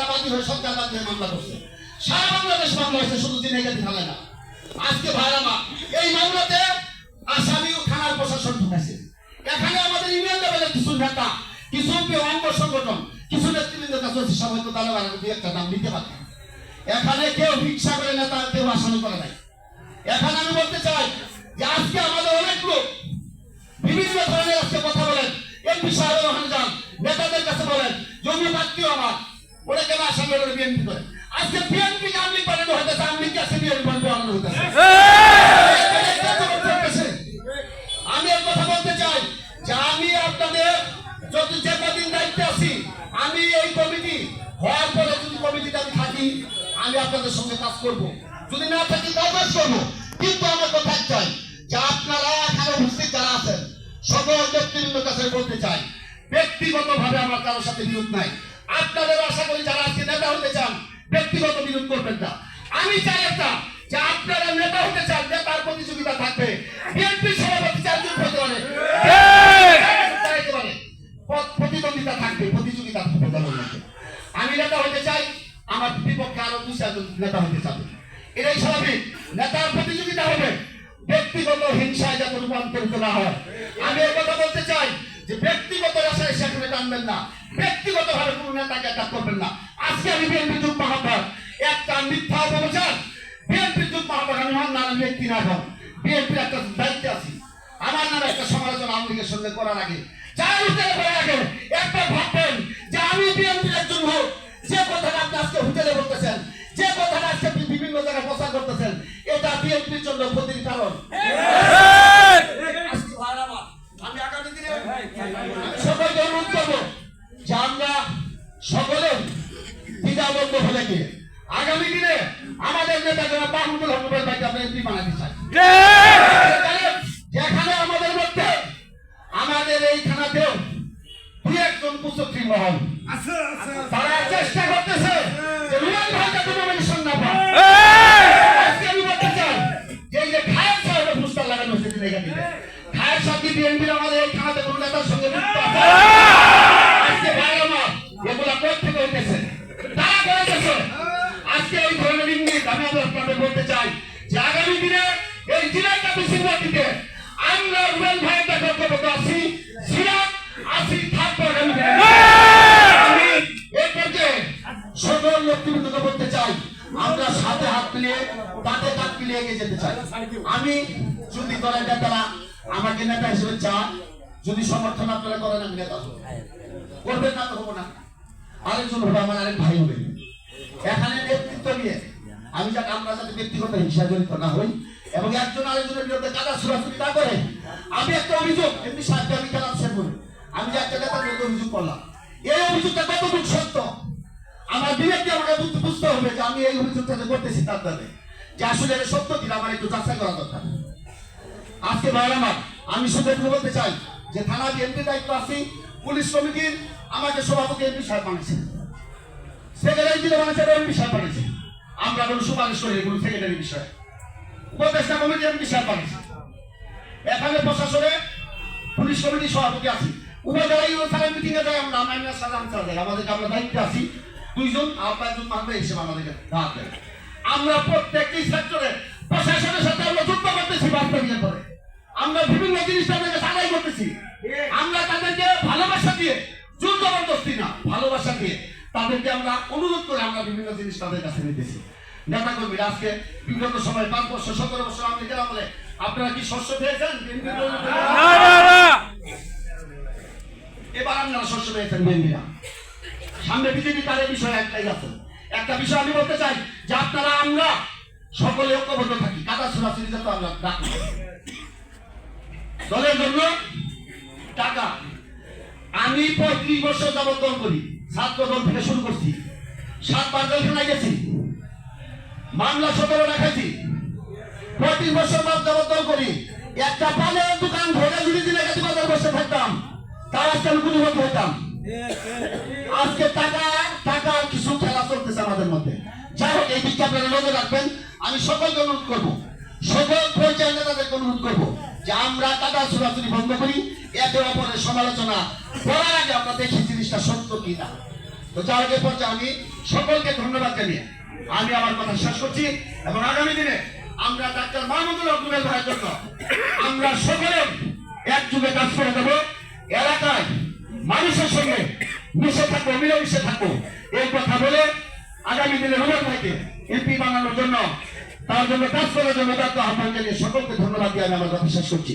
তারা বাদী হয়ে সরকার বাদী হয়ে মামলা করছে। সারা বাংলাদেশ মামলা হয়েছে, শুধু জিনেগাতি থানায় না। আজকে ভাইরামা এই মামলাতে আসামি ও থানার প্রশাসন ঢুকেছে। এখানে আমাদের ইউনিয়ন লেভেলের কিছু নেতা, কিছু অঙ্গ সংগঠন, কিছু নেতৃবৃন্দের কাছে সময় তো তাহলে দুই একটা নাম দিতে পারে। এখানে কেউ ভিক্ষা করে নেতা, কেউ আসামি করে নাই। এখানে আমি বলতে চাই যে আজকে আমাদের অনেক লোক বিভিন্ন ধরনের আজকে কথা বলেন, এমপি সাহেব ওখানে যান, নেতাদের কাছে বলেন জমি পাত্রীও আমার, ওরা কেন আসামি করে বিএনপি করে। আজকে বিএনপি আমলি বানানো হতেছে, আমলি কাছে বিএনপি বানানো হতেছে। আমি এক কথা বলতে চাই যে আমি আপনাদের যত যে কদিন দায়িত্বে আছি, আমি এই কমিটি হওয়ার পরে যদি কমিটিতে আমি থাকি, আমি আপনাদের সঙ্গে কাজ করব। যদি না থাকি তাও কাজ করবো। কিন্তু আমার কথা চাই যে আপনারা এখানে উপস্থিত যারা আছেন সকল ব্যক্তিবৃন্দের কাছে বলতে চাই, ব্যক্তিগতভাবে আমার কারোর সাথে বিরোধ নাই। আপনাদের আশা করি যারা আজকে নেতা হতে চান ব্যক্তিগত বিরোধ করবেন না। আমি চাই একটা যে আপনারা নেতা হতে চান, নেতার প্রতিযোগিতা থাকবে। বিএনপি সভাপতি 4 জন হতে পারে, প্রতিদ্বন্দ্বিতা থাকবে, প্রতিযোগিতা থাকবে দলের মধ্যে। আমি নেতা হতে চাই, আমার বিপক্ষে আরো 2-4 জন নেতা হতে চাবে, এটাই স্বাভাবিক। নেতার প্রতিযোগিতা হবে, ব্যক্তিগত হিংসায় যাতে রূপান্তরিত না হয়। আমি এই কথা বলতে চাই যে ব্যক্তিগত আশায় সেখানে টানবেন না, ব্যক্তিগত ভাবে কোনো নেতাকে অ্যাটাক করবেন না। আজকে আমি বিএনপি যুগ মহাভারত একটা মিথ্যা অপপ্রচার, বিএনপি যুগ মহাভারত আমি আমার নামে ব্যক্তি না এখন বিএনপির একটা দায়িত্বে আছি। আমার নামে একটা সমালোচনা আওয়ামী লীগের সঙ্গে করার আগে, যারা হোটেলে করার আগে একটা ভাববেন যে আমি বিএনপির একজন হোক। যে কথাটা আপনি আজকে হোটেলে বলতেছেন, যে কথাটা আজকে বিভিন্ন জায়গায় প্রচার করতেছেন, এটা বিএনপির জন্য ক্ষতির কারণ। আমি আগামী দিনে সকলকে অনুরোধ করবো যে আমরা সকলে দ্বিধাবদ্ধ হলে গিয়ে আগামী দিনে আমাদের নেতা যারা মাহমুদুল হক ভাইকে আমরা এমপি বানাতে চাই। যেখানে আমাদের মধ্যে আমাদের এই থানাতেও 2-1 কুচক্রী মহল তারা চেষ্টা করতেছে যে রুবেল ভাই যাতে নমিনেশন না পায়। আজকে আমি বলতে চাই যে এই যে খায়ের সাহেবের পোস্টার লাগানো হয়েছে জিনেগাতিতে, খায়ের সাহেব কি বিএনপির আমাদের এই থানাতে কোনো নেতার সঙ্গে যুক্ত আছে? আজকে ভাই আমার এগুলা কোথা থেকে হইতেছে, তারা করে গেছে। আজকে এই ধরনের ইঙ্গিত আমি আপনাদের বলতে চাই যে আগামী দিনে এই জেলাটা বিশৃঙ্খলিতে আমরা রুবেল ভাইয়ের দেখা আছি, সিরাজ আসি থাকবো। আমি এই পর্যায়ে সকল ব্যক্তিবৃন্দকে বলতে চাই আমরা সাথে হাত মিলিয়ে তাতে কাঁধ মিলিয়ে এগিয়ে যেতে চাই। আমি যদি দলের নেতারা আমাকে নেতা হিসেবে চান, যদি সমর্থন আপনারা করেন আমি নেতা করবেন না তো হবো না, আরেকজন হবে আমার আরেক ভাই হবে। এখানে নেতৃত্ব নিয়ে আমি যাতে আমরা যাতে ব্যক্তিগত হিংসা জড়িত না হই এবং একজন আরেকজনের বিরুদ্ধে কাদা ছুড়াছুড়ি না করে। আমি একটা অভিযোগ এমনি সাথে আমি খেলাম সে বলি, আমি যে একটা নেতার বিরুদ্ধে অভিযোগ করলাম, এই অভিযোগটা কতটুকু সত্য আমার বিবেককে আমাকে বুঝতে হবে যে আমি এই অভিযোগটা করতেছি তার দ্বারা যে আসলে সত্য কিনা আমার একটু যাচাই করা দরকার। আজকে ভাই আমার আমি শুধু বলতে চাই যে থানা বিএনপি দায়িত্ব আছি, পুলিশ কমিটির আমাকে সভাপতি এমপি সাহেব বানিয়েছে, সেক্রেটারি যিনি বানিয়েছে এমপি সাহেব বানিয়েছে। আমরা কোনো সুপারিশ করি কোনো সেক্রেটারি বিষয়ে, উপদেষ্টা কমিটি এমপি সাহেব বানিয়েছে। এখানে প্রশাসনে পুলিশ কমিটির সভাপতি আছি, উপজেলা ইউনিয়ন মিটিং এ যাই আমরা আমাদেরকে আমরা দায়িত্বে আছি 2 জন আর 5 জন মানবে হিসেবে আমাদেরকে দাঁড় দেয়। আমরা প্রত্যেকটি সেক্টরে প্রশাসনের সাথে আমরা যুদ্ধ করতেছি, বাস্তবিক করে আমরা বিভিন্ন জিনিস তাদেরকে সাহায্য করতেছি। আমরা তাদেরকে ভালোবাসা দিয়ে, জোর জবরদস্তি না, ভালোবাসা দিয়ে তাদেরকে আমরা অনুরোধ করে আমরা বিভিন্ন জিনিস তাদের কাছে নিতেছি। নেতা কর্মীরা আজকে বিগত সময় 5 বছর 17 বছর আমি গেলাম বলে আপনারা কি শস্য পেয়েছেন? এবার আপনারা শস্য পেয়েছেন বিএনপিরা, সামনে বিজেপি তার বিষয়ে একটাই আছে। একটা বিষয় আমি বলতে চাই যে আপনারা আমরা সকলে ঐক্যবদ্ধ থাকি, কাদা ছোড়াছুড়ি যাতে আমরা ডাকি। দলের জন্য টাকা আমি 35 বছর যাবত দল করি, ছাত্র দল থেকে শুরু করছি, 7বার জেলখানায় গেছি, মামলা 17টা খাইছি, 35 বছর যাবত দল করি। একটা পানের দোকান ধরে যদি দিনে গেছি বাজার বসে থাকতাম তার আজকে আমি গুণগত হইতাম। আজকে টাকা টাকা কিছু খেলা চলতেছে আমাদের মধ্যে। যাই হোক এই দিকটা আপনারা নজর রাখবেন। আমি সকলকে অনুরোধ করবো, সকল পর্যায়ের নেতাদেরকে অনুরোধ করবো যে আমরা টাকা ছোড়াছুড়ি বন্ধ করি, একে অপরের সমালোচনা করার আগে আমরা দেখি জিনিসটা সত্য কিনা। তো যার আগে পর্যায়ে আমি সকলকে ধন্যবাদ জানিয়ে আমি আমার কথা শেষ করছি এবং আগামী দিনে আমরা ডাক্তার মাহমুদুল হক রুবেল ভাইয়ের জন্য আমরা সকলে একযুগে কাজ করে দেবো। এলাকায় মানুষের সঙ্গে মিশে থাকবো, মিলেমিশে থাকবো, এই কথা বলে আগামী দিনে রুবেল ভাইকে এমপি বানানোর জন্য, তার জন্য কাজ করার জন্য তার আহ্বান জানিয়ে সকলকে ধন্যবাদ দিয়ে আমি আমার কথা শেষ করছি।